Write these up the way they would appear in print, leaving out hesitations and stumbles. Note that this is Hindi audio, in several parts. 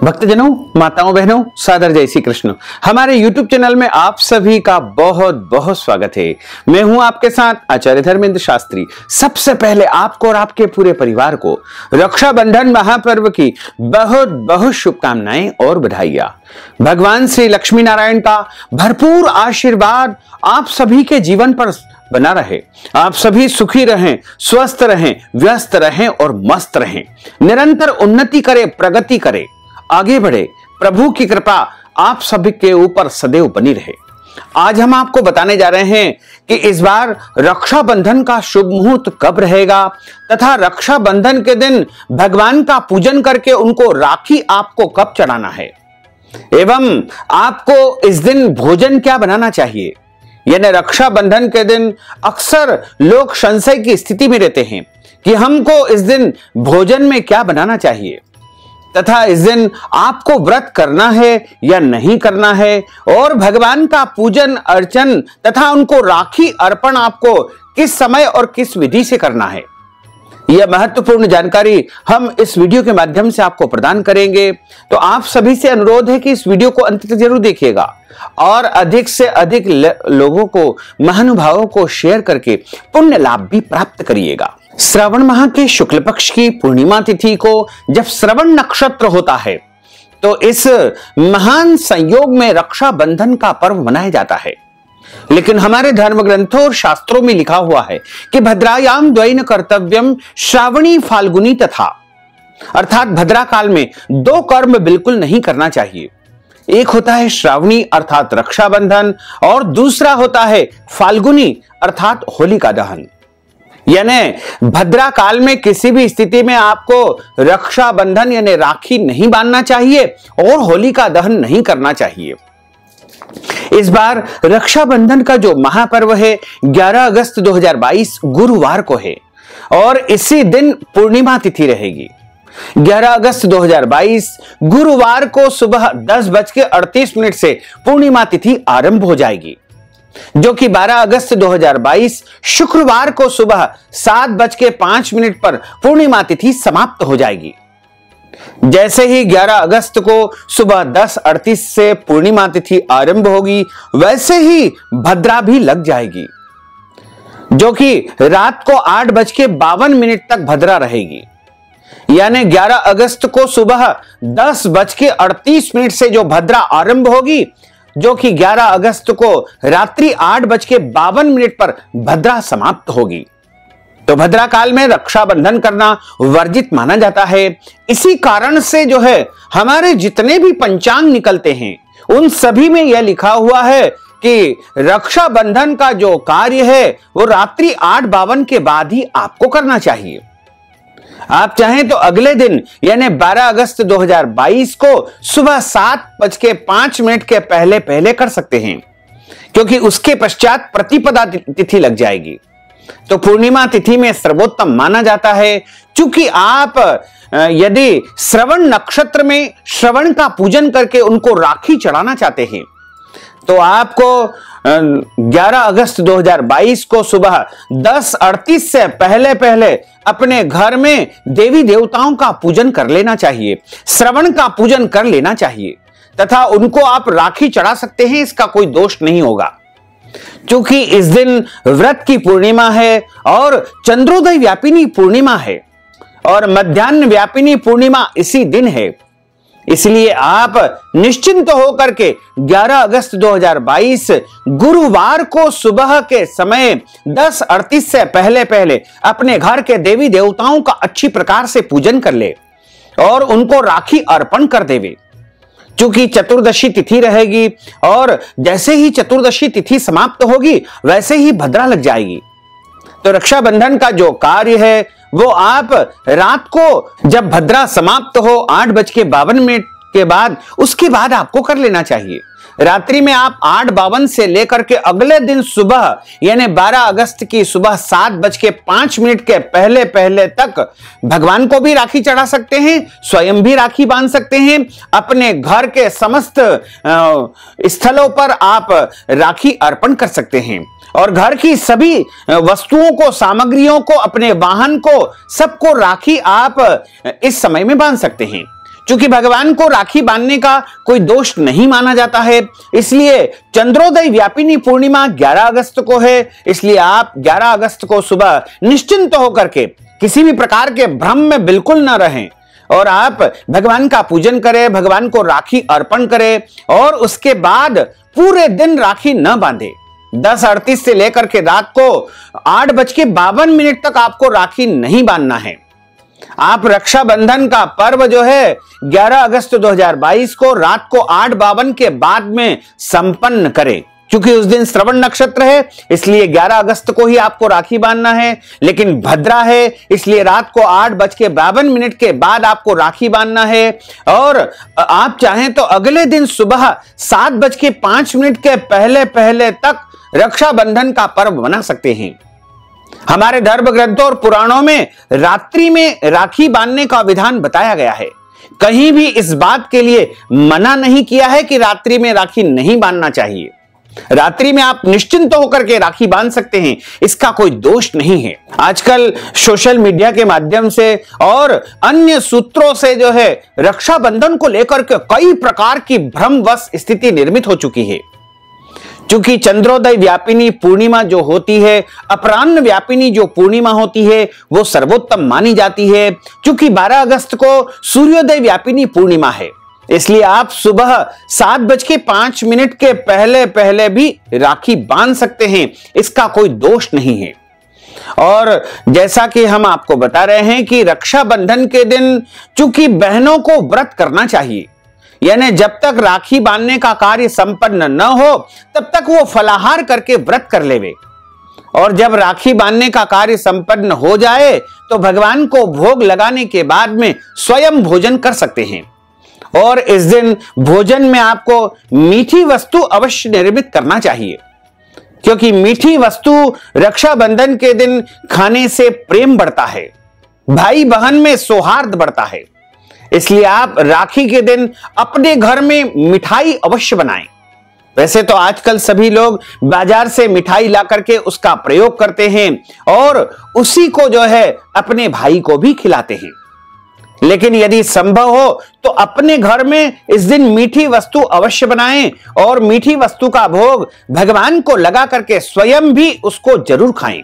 भक्तजनों, माताओं, बहनों, सादर जय श्री कृष्ण। हमारे YouTube चैनल में आप सभी का बहुत बहुत स्वागत है। मैं हूं आपके साथ आचार्य धर्मेंद्र शास्त्री। सबसे पहले आपको और आपके पूरे परिवार को रक्षाबंधन महापर्व की बहुत बहुत शुभकामनाएं और बधाइयां। भगवान श्री लक्ष्मी नारायण का भरपूर आशीर्वाद आप सभी के जीवन पर बना रहे। आप सभी सुखी रहें, स्वस्थ रहें, व्यस्त रहें और मस्त रहें। निरंतर उन्नति करें, प्रगति करें, आगे बढ़े। प्रभु की कृपा आप सभी के ऊपर सदैव बनी रहे। आज हम आपको बताने जा रहे हैं कि इस बार रक्षाबंधन का शुभ मुहूर्त कब रहेगा तथा रक्षाबंधन के दिन भगवान का पूजन करके उनको राखी आपको कब चढ़ाना है एवं आपको इस दिन भोजन क्या बनाना चाहिए। यानी रक्षाबंधन के दिन अक्सर लोग संशय की स्थिति में रहते हैं कि हमको इस दिन भोजन में क्या बनाना चाहिए तथा इस दिन आपको व्रत करना है या नहीं करना है और भगवान का पूजन अर्चन तथा उनको राखी अर्पण आपको किस समय और किस विधि से करना है। यह महत्वपूर्ण जानकारी हम इस वीडियो के माध्यम से आपको प्रदान करेंगे। तो आप सभी से अनुरोध है कि इस वीडियो को अंत तक जरूर देखिएगा और अधिक से अधिक लोगों को, महानुभावों को शेयर करके पुण्य लाभ भी प्राप्त करिएगा। श्रावण माह के शुक्ल पक्ष की पूर्णिमा तिथि को जब श्रवण नक्षत्र होता है तो इस महान संयोग में रक्षाबंधन का पर्व मनाया जाता है। लेकिन हमारे धर्म ग्रंथों और शास्त्रों में लिखा हुआ है कि भद्रायाम द्वैन कर्तव्यम श्रावणी फाल्गुनी तथा, अर्थात भद्रा काल में दो कर्म बिल्कुल नहीं करना चाहिए। एक होता है श्रावणी अर्थात रक्षाबंधन और दूसरा होता है फाल्गुनी अर्थात होलिका दहन। यानी भद्रा काल में किसी भी स्थिति में आपको रक्षाबंधन यानी राखी नहीं बांधना चाहिए और होलिका दहन नहीं करना चाहिए। इस बार रक्षाबंधन का जो महापर्व है 11 अगस्त 2022 गुरुवार को है और इसी दिन पूर्णिमा तिथि रहेगी। 11 अगस्त 2022 गुरुवार को सुबह 10:38 से पूर्णिमा तिथि आरंभ हो जाएगी, जो कि 12 अगस्त 2022 शुक्रवार को सुबह 7:05 पर पूर्णिमा तिथि समाप्त हो जाएगी। जैसे ही 11 अगस्त को सुबह 10:38 से पूर्णिमा तिथि आरंभ होगी, वैसे ही भद्रा भी लग जाएगी, जो कि रात को 8:52 तक भद्रा रहेगी। यानी 11 अगस्त को सुबह 10:38 से जो भद्रा आरंभ होगी, जो कि 11 अगस्त को रात्रि 8:52 पर भद्रा समाप्त होगी। तो भद्रा काल में रक्षाबंधन करना वर्जित माना जाता है। इसी कारण से जो है हमारे जितने भी पंचांग निकलते हैं उन सभी में यह लिखा हुआ है कि रक्षाबंधन का जो कार्य है वो रात्रि 8:52 के बाद ही आपको करना चाहिए। आप चाहें तो अगले दिन यानी 12 अगस्त 2022 को सुबह 7:05 के पहले पहले कर सकते हैं, क्योंकि उसके पश्चात प्रतिपदा तिथि लग जाएगी। तो पूर्णिमा तिथि में सर्वोत्तम माना जाता है। चूंकि आप यदि श्रवण नक्षत्र में श्रवण का पूजन करके उनको राखी चढ़ाना चाहते हैं तो आपको 11 अगस्त 2022 को सुबह 10:38 से पहले पहले अपने घर में देवी देवताओं का पूजन कर लेना चाहिए, श्रवण का पूजन कर लेना चाहिए तथा उनको आप राखी चढ़ा सकते हैं। इसका कोई दोष नहीं होगा, क्योंकि इस दिन व्रत की पूर्णिमा है और चंद्रोदय व्यापिनी पूर्णिमा है और मध्याह्न व्यापिनी पूर्णिमा इसी दिन है। इसलिए आप निश्चिंत होकर के 11 अगस्त 2022 गुरुवार को सुबह के समय 10:38 से पहले पहले अपने घर के देवी देवताओं का अच्छी प्रकार से पूजन कर ले और उनको राखी अर्पण कर देवे। क्योंकि चतुर्दशी तिथि रहेगी और जैसे ही चतुर्दशी तिथि समाप्त होगी वैसे ही भद्रा लग जाएगी। तो रक्षाबंधन का जो कार्य है वो आप रात को जब भद्रा समाप्त हो 8:52 के बाद, उसके बाद आपको कर लेना चाहिए। रात्रि में आप 8:52 से लेकर के अगले दिन सुबह यानी 12 अगस्त की सुबह 7:05 के पहले पहले तक भगवान को भी राखी चढ़ा सकते हैं, स्वयं भी राखी बांध सकते हैं। अपने घर के समस्त स्थलों पर आप राखी अर्पण कर सकते हैं और घर की सभी वस्तुओं को, सामग्रियों को, अपने वाहन को, सबको राखी आप इस समय में बांध सकते हैं। चूंकि भगवान को राखी बांधने का कोई दोष नहीं माना जाता है, इसलिए चंद्रोदय व्यापिनी पूर्णिमा 11 अगस्त को है। इसलिए आप 11 अगस्त को सुबह निश्चिंत होकर के किसी भी प्रकार के भ्रम में बिल्कुल न रहें और आप भगवान का पूजन करें, भगवान को राखी अर्पण करें और उसके बाद पूरे दिन राखी न बांधे। 10:38 से लेकर के रात को 8:52 तक आपको राखी नहीं बांधना है। आप रक्षाबंधन का पर्व जो है 11 अगस्त 2022 को रात को 8:52 के बाद में संपन्न करें। क्योंकि उस दिन श्रवण नक्षत्र है, इसलिए 11 अगस्त को ही आपको राखी बांधना है। लेकिन भद्रा है, इसलिए रात को 8:52 के बाद आपको राखी बांधना है। और आप चाहें तो अगले दिन सुबह 7:05 के पहले पहले तक रक्षाबंधन का पर्व बना सकते हैं। हमारे धर्म ग्रंथों और पुराणों में रात्रि में राखी बांधने का विधान बताया गया है। कहीं भी इस बात के लिए मना नहीं किया है कि रात्रि में राखी नहीं बांधना चाहिए। रात्रि में आप निश्चिंत होकर के राखी बांध सकते हैं, इसका कोई दोष नहीं है। आजकल सोशल मीडिया के माध्यम से और अन्य सूत्रों से जो है रक्षाबंधन को लेकर के कई प्रकार की भ्रमवश स्थिति निर्मित हो चुकी है। क्योंकि चंद्रोदय व्यापिनी पूर्णिमा जो होती है, अपराह्न व्यापिनी जो पूर्णिमा होती है, वो सर्वोत्तम मानी जाती है। क्योंकि 12 अगस्त को सूर्योदय व्यापिनी पूर्णिमा है, इसलिए आप सुबह 7:05 के पहले पहले भी राखी बांध सकते हैं, इसका कोई दोष नहीं है। और जैसा कि हम आपको बता रहे हैं कि रक्षाबंधन के दिन चूंकि बहनों को व्रत करना चाहिए, यानी जब तक राखी बांधने का कार्य संपन्न न हो तब तक वो फलाहार करके व्रत कर लेवे, और जब राखी बांधने का कार्य संपन्न हो जाए तो भगवान को भोग लगाने के बाद में स्वयं भोजन कर सकते हैं। और इस दिन भोजन में आपको मीठी वस्तु अवश्य निर्मित करना चाहिए, क्योंकि मीठी वस्तु रक्षाबंधन के दिन खाने से प्रेम बढ़ता है, भाई बहन में सौहार्द बढ़ता है। इसलिए आप राखी के दिन अपने घर में मिठाई अवश्य बनाएं। वैसे तो आजकल सभी लोग बाजार से मिठाई ला करके उसका प्रयोग करते हैं और उसी को जो है अपने भाई को भी खिलाते हैं, लेकिन यदि संभव हो तो अपने घर में इस दिन मीठी वस्तु अवश्य बनाएं और मीठी वस्तु का भोग भगवान को लगा करके स्वयं भी उसको जरूर खाएं।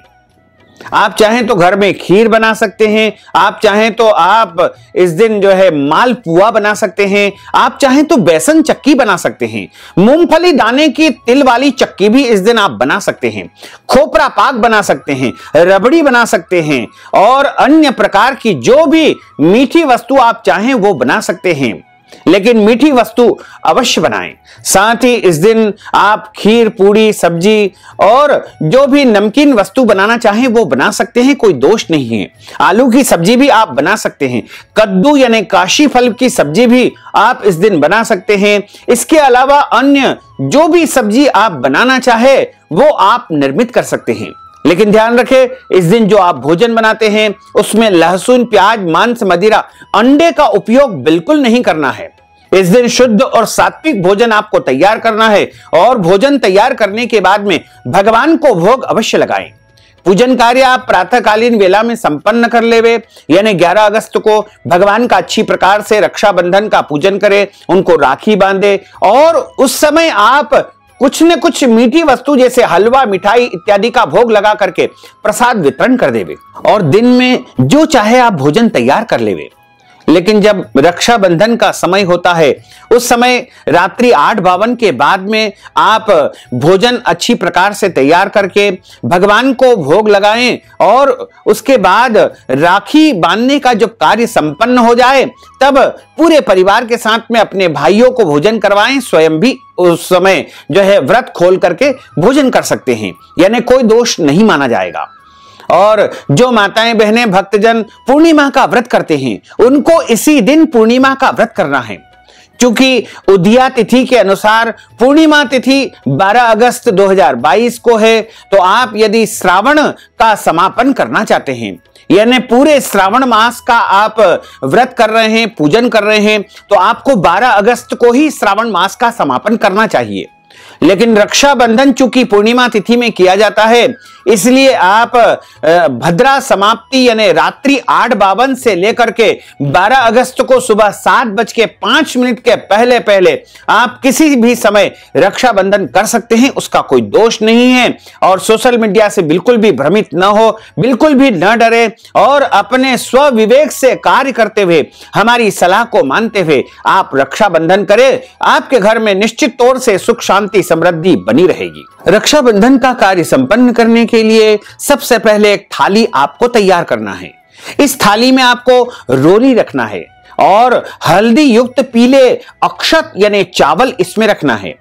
आप चाहें तो घर में खीर बना सकते हैं, आप चाहें तो आप इस दिन जो है मालपुआ बना सकते हैं, आप चाहें तो बेसन चक्की बना सकते हैं, मूंगफली दाने की तिल वाली चक्की भी इस दिन आप बना सकते हैं, खोपरा पाक बना सकते हैं, रबड़ी बना सकते हैं और अन्य प्रकार की जो भी मीठी वस्तु आप चाहें वो बना सकते हैं। लेकिन मीठी वस्तु अवश्य बनाएं। साथ ही इस दिन आप खीर, पूड़ी, सब्जी और जो भी नमकीन वस्तु बनाना चाहें वो बना सकते हैं, कोई दोष नहीं है। आलू की सब्जी भी आप बना सकते हैं, कद्दू यानी काशी फल की सब्जी भी आप इस दिन बना सकते हैं। इसके अलावा अन्य जो भी सब्जी आप बनाना चाहे वो आप निर्मित कर सकते हैं। लेकिन ध्यान रखें, इस दिन जो आप भोजन बनाते हैं उसमें लहसुन, प्याज, मांस, मदिरा, अंडे का उपयोग बिल्कुल नहीं करना है। इस दिन शुद्ध और सात्विक भोजन आपको तैयार करना है और भोजन तैयार करने के बाद में भगवान को भोग अवश्य लगाएं। पूजन कार्य आप प्रातःकालीन वेला में संपन्न कर लेवे, यानी 11 अगस्त को भगवान का अच्छी प्रकार से रक्षाबंधन का पूजन करें, उनको राखी बांधे और उस समय आप कुछ न कुछ मीठी वस्तु जैसे हलवा, मिठाई इत्यादि का भोग लगा करके प्रसाद वितरण कर देवे और दिन में जो चाहे आप भोजन तैयार कर लेवे। लेकिन जब रक्षाबंधन का समय होता है उस समय रात्रि 8:52 के बाद में आप भोजन अच्छी प्रकार से तैयार करके भगवान को भोग लगाएं और उसके बाद राखी बांधने का जब कार्य संपन्न हो जाए तब पूरे परिवार के साथ में अपने भाइयों को भोजन करवाएं, स्वयं भी उस समय जो है व्रत खोल करके भोजन कर सकते हैं, यानी कोई दोष नहीं माना जाएगा। और जो माताएं बहनें भक्तजन पूर्णिमा का व्रत करते हैं उनको इसी दिन पूर्णिमा का व्रत करना है, क्योंकि उदया तिथि के अनुसार पूर्णिमा तिथि 12 अगस्त 2022 को है। तो आप यदि श्रावण का समापन करना चाहते हैं, यानी पूरे श्रावण मास का आप व्रत कर रहे हैं, पूजन कर रहे हैं, तो आपको 12 अगस्त को ही श्रावण मास का समापन करना चाहिए। लेकिन रक्षाबंधन चूंकि पूर्णिमा तिथि में किया जाता है, इसलिए आप भद्रा समाप्ति यानी रात्रि 8:52 से लेकर के 12 अगस्त को सुबह 7:05 के पहले पहले आप किसी भी समय रक्षाबंधन कर सकते हैं, उसका कोई दोष नहीं है। और सोशल मीडिया से बिल्कुल भी भ्रमित न हो, बिल्कुल भी न डरे और अपने स्व विवेक से कार्य करते हुए हमारी सलाह को मानते हुए आप रक्षाबंधन करें। आपके घर में निश्चित तौर से सुख शांति समृद्धि बनी रहेगी। रक्षाबंधन का कार्य संपन्न करने के लिए सबसे पहले एक थाली आपको तैयार करना है। इस थाली में आपको रोली रखना है और हल्दी युक्त पीले अक्षत यानी चावल इसमें रखना है।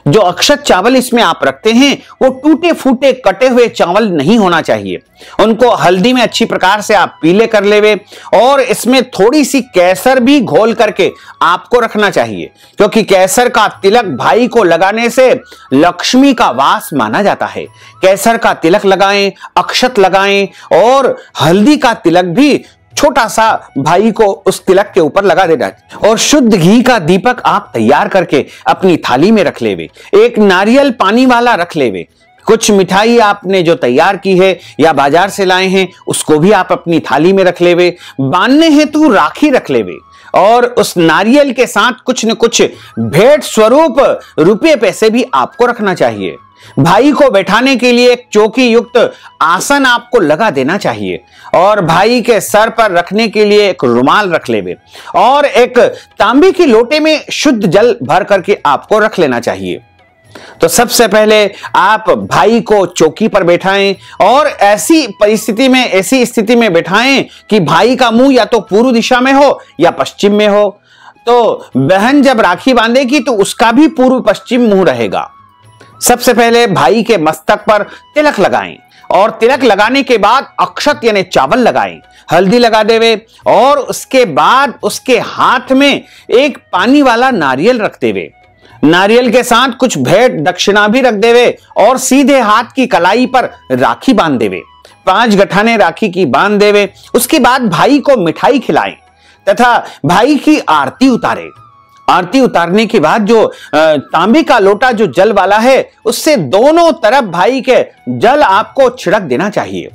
जो अक्षत चावल इसमें आप रखते हैं वो टूटे फूटे कटे हुए चावल नहीं होना चाहिए। उनको हल्दी में अच्छी प्रकार से आप पीले कर लेवे और इसमें थोड़ी सी केसर भी घोल करके आपको रखना चाहिए, क्योंकि केसर का तिलक भाई को लगाने से लक्ष्मी का वास माना जाता है। केसर का तिलक लगाएं, अक्षत लगाएं और हल्दी का तिलक भी छोटा सा भाई को उस तिलक के ऊपर लगा देना और शुद्ध घी का दीपक आप तैयार करके अपनी थाली में रख लेवे। एक नारियल पानी वाला रख लेवे। कुछ मिठाई आपने जो तैयार की है या बाजार से लाए हैं उसको भी आप अपनी थाली में रख लेवे। बांधने हेतु राखी रख लेवे और उस नारियल के साथ कुछ न कुछ भेंट स्वरूप रुपये पैसे भी आपको रखना चाहिए। भाई को बैठाने के लिए एक चौकी युक्त आसन आपको लगा देना चाहिए और भाई के सर पर रखने के लिए एक रुमाल रख लेवे और एक तांबे की लोटे में शुद्ध जल भर करके आपको रख लेना चाहिए। तो सबसे पहले आप भाई को चौकी पर बैठाएं और ऐसी स्थिति में बैठाएं कि भाई का मुंह या तो पूर्व दिशा में हो या पश्चिम में हो। तो बहन जब राखी बांधेगी तो उसका भी पूर्व पश्चिम मुंह रहेगा। सबसे पहले भाई के मस्तक पर तिलक लगाएं और तिलक लगाने के बाद अक्षत यानी चावल लगाएं, हल्दी लगा देवे और उसके बाद उसके हाथ में एक पानी वाला नारियल रख देवे। नारियल के साथ कुछ भेंट दक्षिणा भी रख देवे और सीधे हाथ की कलाई पर राखी बांध देवे। 5 गठाने राखी की बांध देवे। उसके बाद भाई को मिठाई खिलाएं तथा भाई की आरती उतारे। आरती उतारने के बाद जो तांबे का लोटा जो जल वाला है उससे दोनों तरफ भाई के जल आपको छिड़क देना चाहिए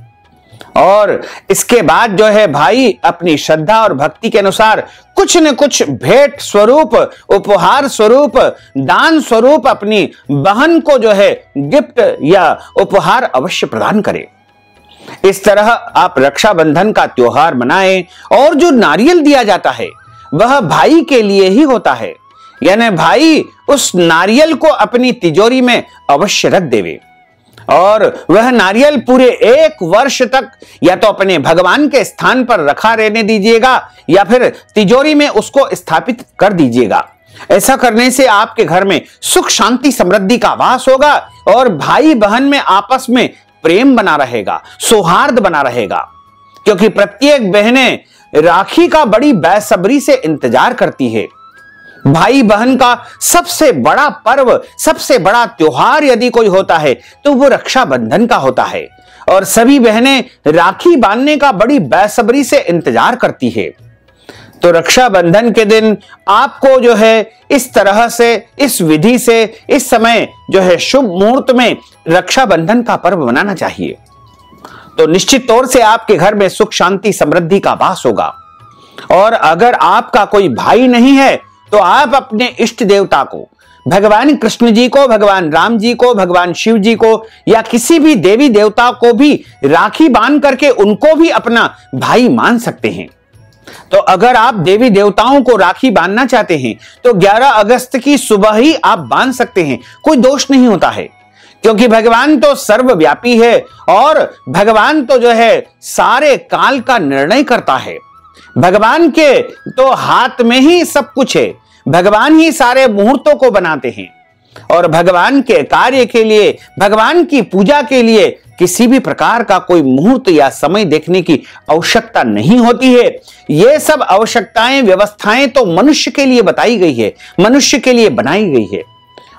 और इसके बाद जो है भाई अपनी श्रद्धा और भक्ति के अनुसार कुछ न कुछ भेंट स्वरूप, उपहार स्वरूप, दान स्वरूप अपनी बहन को जो है गिफ्ट या उपहार अवश्य प्रदान करे। इस तरह आप रक्षाबंधन का त्योहार मनाएं और जो नारियल दिया जाता है वह भाई के लिए ही होता है, यानी भाई उस नारियल को अपनी तिजोरी में अवश्य रख देवे और वह नारियल पूरे 1 वर्ष तक या तो अपने भगवान के स्थान पर रखा रहने दीजिएगा या फिर तिजोरी में उसको स्थापित कर दीजिएगा। ऐसा करने से आपके घर में सुख शांति समृद्धि का वास होगा और भाई बहन में आपस में प्रेम बना रहेगा, सौहार्द बना रहेगा, क्योंकि प्रत्येक बहनें राखी का बड़ी बेसब्री से इंतजार करती है। भाई बहन का सबसे बड़ा पर्व, सबसे बड़ा त्योहार यदि कोई होता है तो वो रक्षाबंधन का होता है और सभी बहनें राखी बांधने का बड़ी बेसब्री से इंतजार करती है। तो रक्षाबंधन के दिन आपको जो है इस तरह से, इस विधि से, इस समय जो है शुभ मुहूर्त में रक्षाबंधन का पर्व मनाना चाहिए। तो निश्चित तौर से आपके घर में सुख शांति समृद्धि का वास होगा। और अगर आपका कोई भाई नहीं है तो आप अपने इष्ट देवता को, भगवान कृष्ण जी को, भगवान राम जी को, भगवान शिव जी को या किसी भी देवी देवता को भी राखी बांध करके उनको भी अपना भाई मान सकते हैं। तो अगर आप देवी देवताओं को राखी बांधना चाहते हैं तो 11 अगस्त की सुबह ही आप बांध सकते हैं, कोई दोष नहीं होता है, क्योंकि भगवान तो सर्वव्यापी है और भगवान तो जो है सारे काल का निर्णय करता है। भगवान के तो हाथ में ही सब कुछ है, भगवान ही सारे मुहूर्तों को बनाते हैं और भगवान के कार्य के लिए, भगवान की पूजा के लिए किसी भी प्रकार का कोई मुहूर्त या समय देखने की आवश्यकता नहीं होती है। ये सब आवश्यकताएं, व्यवस्थाएं तो मनुष्य के लिए बताई गई है, मनुष्य के लिए बनाई गई है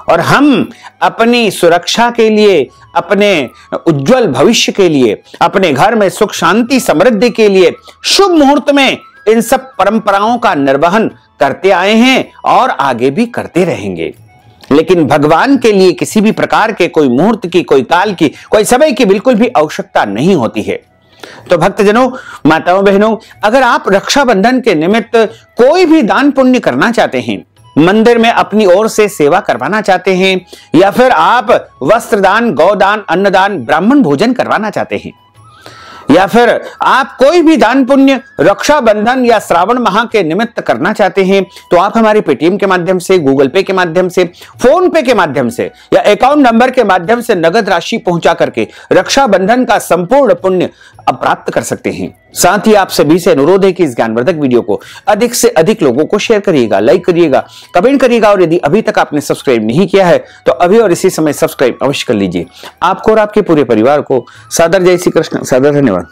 और हम अपनी सुरक्षा के लिए, अपने उज्जवल भविष्य के लिए, अपने घर में सुख शांति समृद्धि के लिए शुभ मुहूर्त में इन सब परंपराओं का निर्वहन करते आए हैं और आगे भी करते रहेंगे। लेकिन भगवान के लिए किसी भी प्रकार के कोई मुहूर्त की, कोई काल की, कोई समय की बिल्कुल भी आवश्यकता नहीं होती है। तो भक्तजनों, माताओं बहनों, अगर आप रक्षाबंधन के निमित्त कोई भी दान पुण्य करना चाहते हैं, मंदिर में अपनी ओर से सेवा करवाना चाहते हैं, या फिर आप वस्त्रदान, गौदान, अन्नदान, ब्राह्मण भोजन करवाना चाहते हैं, या फिर आप कोई भी दान पुण्य रक्षाबंधन या श्रावण माह के निमित्त करना चाहते हैं, तो आप हमारे पेटीएम के माध्यम से, गूगल पे के माध्यम से, फोन पे के माध्यम से या अकाउंट नंबर के माध्यम से नगद राशि पहुंचा करके रक्षाबंधन का संपूर्ण पुण्य अब प्राप्त कर सकते हैं। साथ ही आप सभी से अनुरोध है कि इस ज्ञानवर्धक वीडियो को अधिक से अधिक लोगों को शेयर करिएगा, लाइक करिएगा, कमेंट करिएगा, और यदि अभी तक आपने सब्सक्राइब नहीं किया है तो अभी और इसी समय सब्सक्राइब अवश्य कर लीजिए। आपको और आपके पूरे परिवार को सादर जय श्री कृष्ण, सादर धन्यवाद।